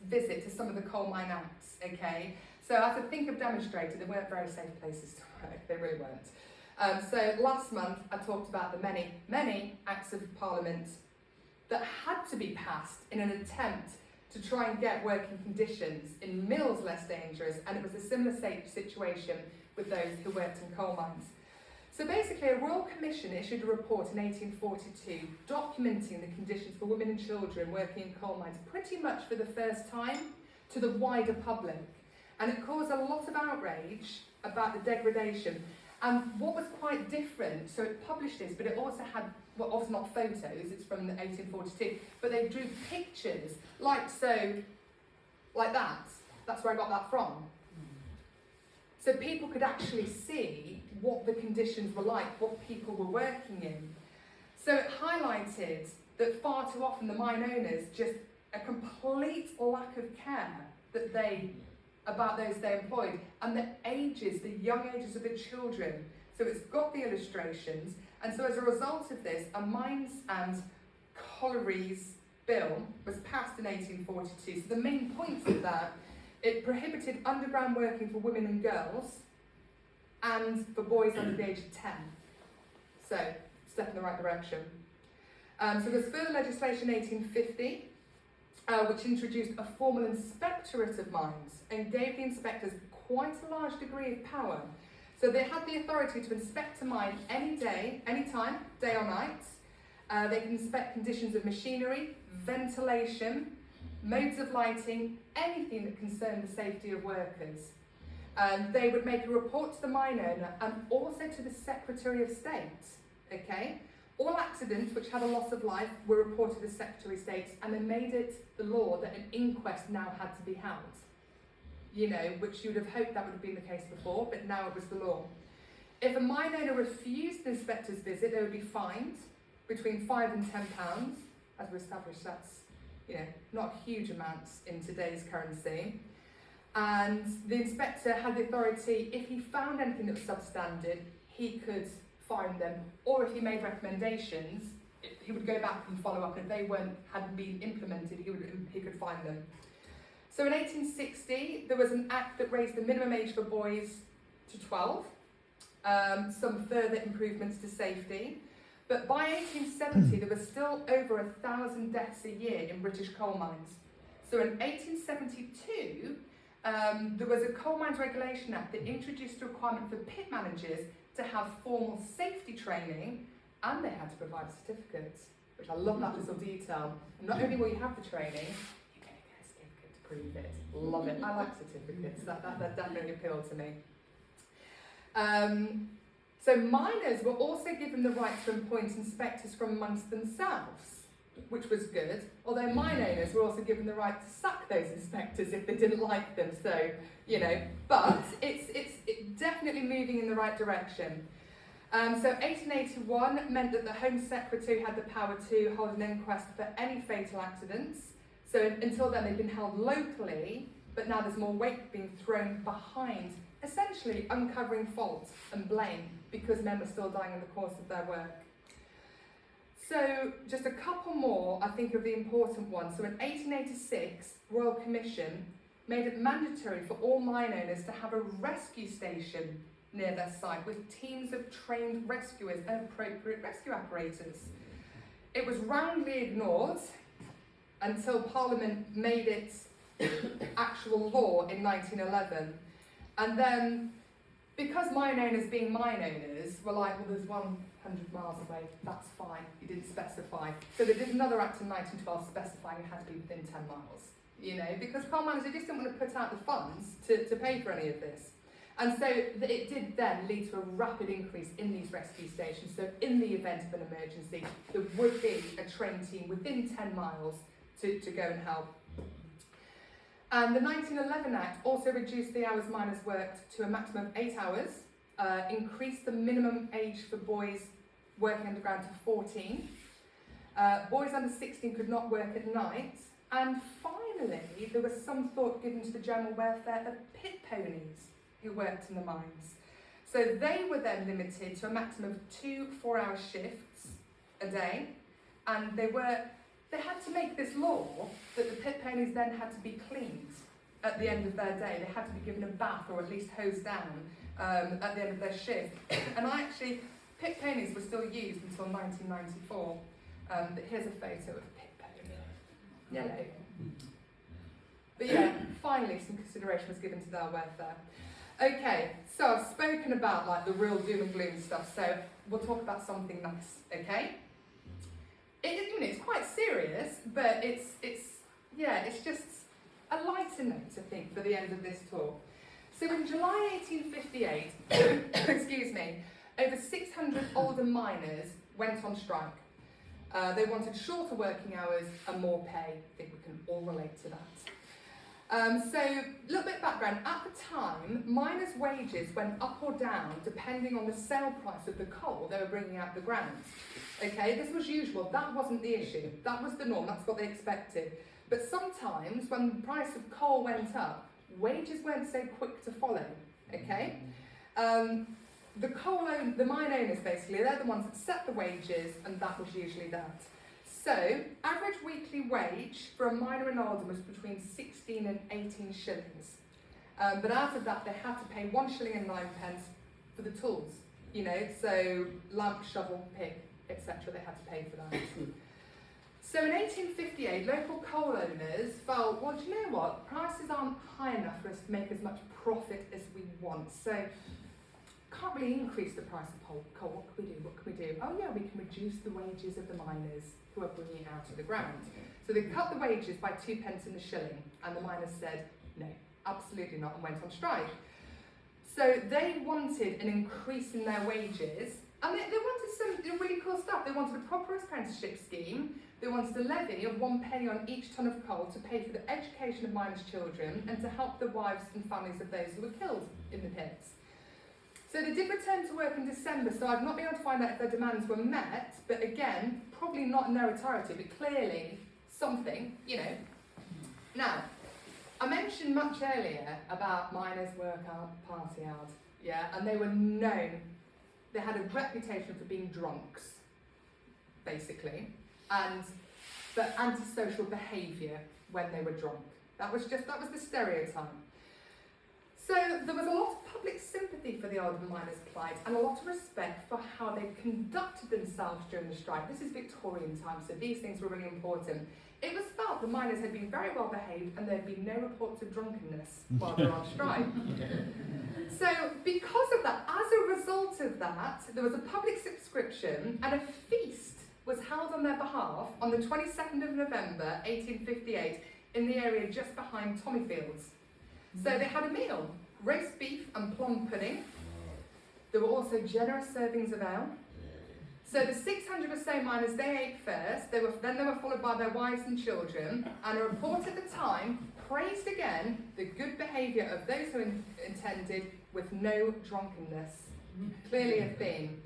visit to some of the coal mine acts, okay? So as I think I've demonstrated, they weren't very safe places to work, they really weren't. So last month I talked about the many acts of parliament that had to be passed in an attempt to try and get working conditions in mills less dangerous, and it was a similar situation with those who worked in coal mines. So basically a Royal Commission issued a report in 1842 documenting the conditions for women and children working in coal mines pretty much for the first time to the wider public. And it caused a lot of outrage about the degradation. And what was quite different, so it published this, but it also had, well, obviously not photos, it's from 1842, but they drew pictures, like that. That's where I got that from. So people could actually see what the conditions were like, what people were working in. So it highlighted that far too often the mine owners, just a complete lack of care about those they employed, and the young ages of the children. So it's got the illustrations, and so as a result of this, a Mines and Collieries Bill was passed in 1842. So the main points of that, it prohibited underground working for women and girls, and for boys under the age of 10. So, step in the right direction. So there's further legislation in 1850, which introduced a formal inspectorate of mines and gave the inspectors quite a large degree of power. So they had the authority to inspect a mine any day, any time, day or night. They can inspect conditions of machinery, ventilation, modes of lighting, anything that concerned the safety of workers. They would make a report to the mine owner and also to the Secretary of State, okay? All accidents which had a loss of life were reported to the Secretary of State, and they made it the law that an inquest now had to be held. You know, which you would have hoped that would have been the case before, but now it was the law. If a mine owner refused the inspector's visit, they would be fined between £5 and £10. As we established, that's, you know, not huge amounts in today's currency. And the inspector had the authority, if he found anything that was substandard, he could fine them, or if he made recommendations, he would go back and follow up, and if they hadn't been implemented, he could fine them. So in 1860, there was an act that raised the minimum age for boys to 12, some further improvements to safety, but by 1870, there were still over 1,000 deaths a year in British coal mines. So in 1872, there was a Coal Mines Regulation Act that introduced a requirement for pit managers to have formal safety training, and they had to provide certificates, which I love that little detail. And not only will you have the training, you're going to get a certificate to prove it. Love it. I like certificates. That definitely appealed to me. So miners were also given the right to appoint inspectors from amongst themselves. which was good, although mine owners were also given the right to sack those inspectors if they didn't like them, so, you know, but it's definitely moving in the right direction. So 1881 meant that the Home Secretary had the power to hold an inquest for any fatal accidents. So until then they'd been held locally, but now there's more weight being thrown behind, essentially uncovering fault and blame because men were still dying in the course of their work. So just a couple more, I think, of the important ones. So in 1886, Royal Commission made it mandatory for all mine owners to have a rescue station near their site with teams of trained rescuers and appropriate rescue apparatus. It was roundly ignored until Parliament made it actual law in 1911. And then, because mine owners being mine owners were like, well, there's 100 miles away, that's fine, you didn't specify. So they did another act in 1912 specifying it had to be within 10 miles, you know, because coal miners, they just didn't want to put out the funds to pay for any of this. And so it did then lead to a rapid increase in these rescue stations. So in the event of an emergency, there would be a trained team within 10 miles to go and help. And the 1911 Act also reduced the hours miners worked to a maximum of 8 hours, increased the minimum age for boys working underground to 14. Boys under 16 could not work at night. And finally, there was some thought given to the general welfare of pit ponies who worked in the mines. So they were then limited to a maximum of 2 4-hour shifts a day, and they had to make this law that the pit ponies then had to be cleaned at the end of their day. They had to be given a bath or at least hosed down at the end of their shift. And pit ponies were still used until 1994. But here's a photo of a pit pony. Yellow. But yeah, finally some consideration was given to their welfare. Okay, so I've spoken about like the real doom and gloom stuff, so we'll talk about something nice, okay? It's quite serious, but it's just a lighter note, I think, for the end of this talk. So in July 1858, excuse me, over 600 Oldham miners went on strike. They wanted shorter working hours and more pay. I think we can all relate to that. So, a little bit of background. At the time, miners' wages went up or down depending on the sale price of the coal they were bringing out the ground. Okay, this was usual. That wasn't the issue. That was the norm. That's what they expected. But sometimes, when the price of coal went up, wages weren't so quick to follow. Okay, the mine owners basically, they're the ones that set the wages, and that was usually that. So, average weekly wage for a miner in Oldham was between 16 and 18 shillings. But out of that, they had to pay 1 shilling and 9 pence for the tools. You know, so lamp, shovel, pick, etc. They had to pay for that. So in 1858, local coal owners felt, well, do you know what? Prices aren't high enough for us to make as much profit as we want. So, can't really increase the price of coal. What can we do? What can we do? Oh yeah, we can reduce the wages of the miners who are bringing it out of the ground. So they cut the wages by 2 pence in the shilling, and the miners said, no, absolutely not, and went on strike. So they wanted an increase in their wages, and they wanted some really cool stuff. They wanted a proper apprenticeship scheme. They wanted a levy of 1 penny on each tonne of coal to pay for the education of miners' children and to help the wives and families of those who were killed in the pits. So they did return to work in December, so I've not been able to find out if their demands were met, but again, probably not in their entirety, but clearly something, you know. Now, I mentioned much earlier about miners work hard, party hard, yeah, and they were known, they had a reputation for being drunks, basically, and for antisocial behaviour when they were drunk. That was the stereotype. So there was a lot of public sympathy for the Oldham miners' plight and a lot of respect for how they conducted themselves during the strike. This is Victorian times, so these things were really important. It was felt the miners had been very well behaved and there had been no reports of drunkenness while they were on strike. So because of that, as a result of that, there was a public subscription and a feast was held on their behalf on the 22nd of November 1858 in the area just behind Tommyfields. So they had a meal, roast beef and plum pudding. There were also generous servings of ale. So the 600 or so miners, they ate first, then they were followed by their wives and children, and a report at the time praised again the good behaviour of those who attended with no drunkenness. Clearly a theme.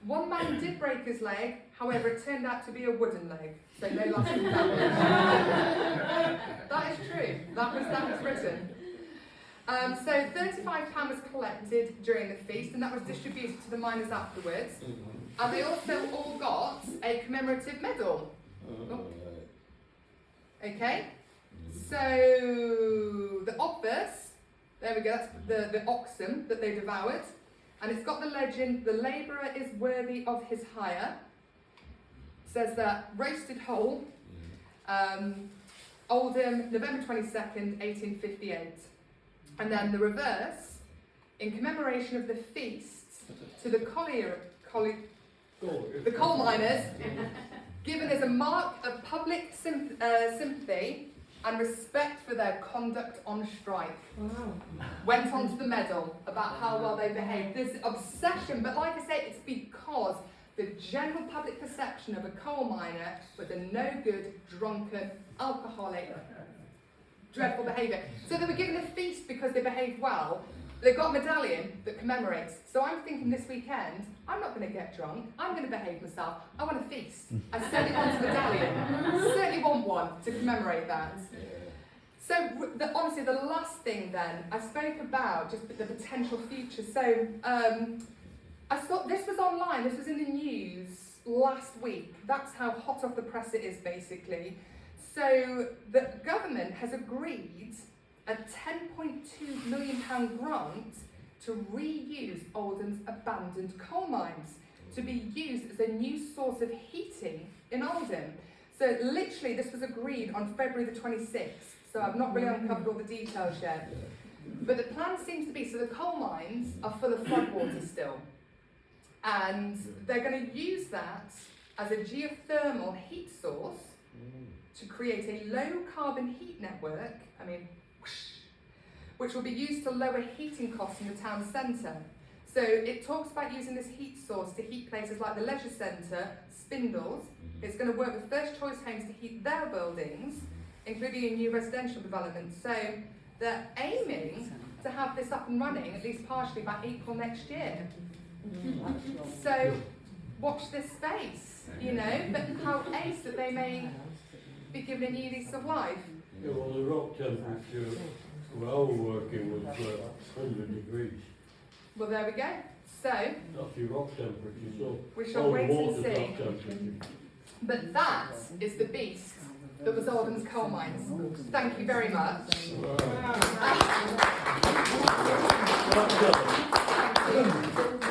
One man did break his leg, however it turned out to be a wooden leg, so no lasting damage. That is true, that was written. So £35 was collected during the feast, and that was distributed to the miners afterwards. And they also all got a commemorative medal. Oh. Okay, so the obverse, there we go, that's the oxen that they devoured. And it's got the legend, the labourer is worthy of his hire. Says that roasted whole, Oldham, November 22nd, 1858. And then the reverse, in commemoration of the feast to the the coal miners, given as a mark of public sympathy and respect for their conduct on strike. Wow. Went on to the medal about how well they behaved. This obsession, but like I say, it's because the general public perception of a coal miner with a no good, drunken, alcoholic, dreadful behaviour. So they were given a feast because they behaved well. They've got a medallion that commemorates. So I'm thinking this weekend, I'm not going to get drunk. I'm going to behave myself. I want a feast. I certainly want a medallion. Certainly want one to commemorate that. So honestly, the last thing then, I spoke about just the potential future. So I saw, this was online, this was in the news last week. That's how hot off the press it is, basically. So the government has agreed a £10.2 million grant to reuse Oldham's abandoned coal mines to be used as a new source of heating in Oldham. So literally this was agreed on February the 26th, so I've not really uncovered all the details yet. But the plan seems to be, so the coal mines are full of floodwater still, and they're going to use that as a geothermal heat source to create a low carbon heat network, which will be used to lower heating costs in the town centre. So it talks about using this heat source to heat places like the leisure centre, Spindles. It's going to work with first choice homes to heat their buildings, including a new residential development. So they're aiming to have this up and running, at least partially, by April next year. So watch this space, but how ace that they may be given a new lease of life. Yeah, well, the rock temperature where I was working was 100 degrees. Well, there we go. So That's your rock temperature, so we shall all the wait and water's see. rock temperature. But that is the beast that was Oldham's coal mines. Thank you very much. Wow. Thank you.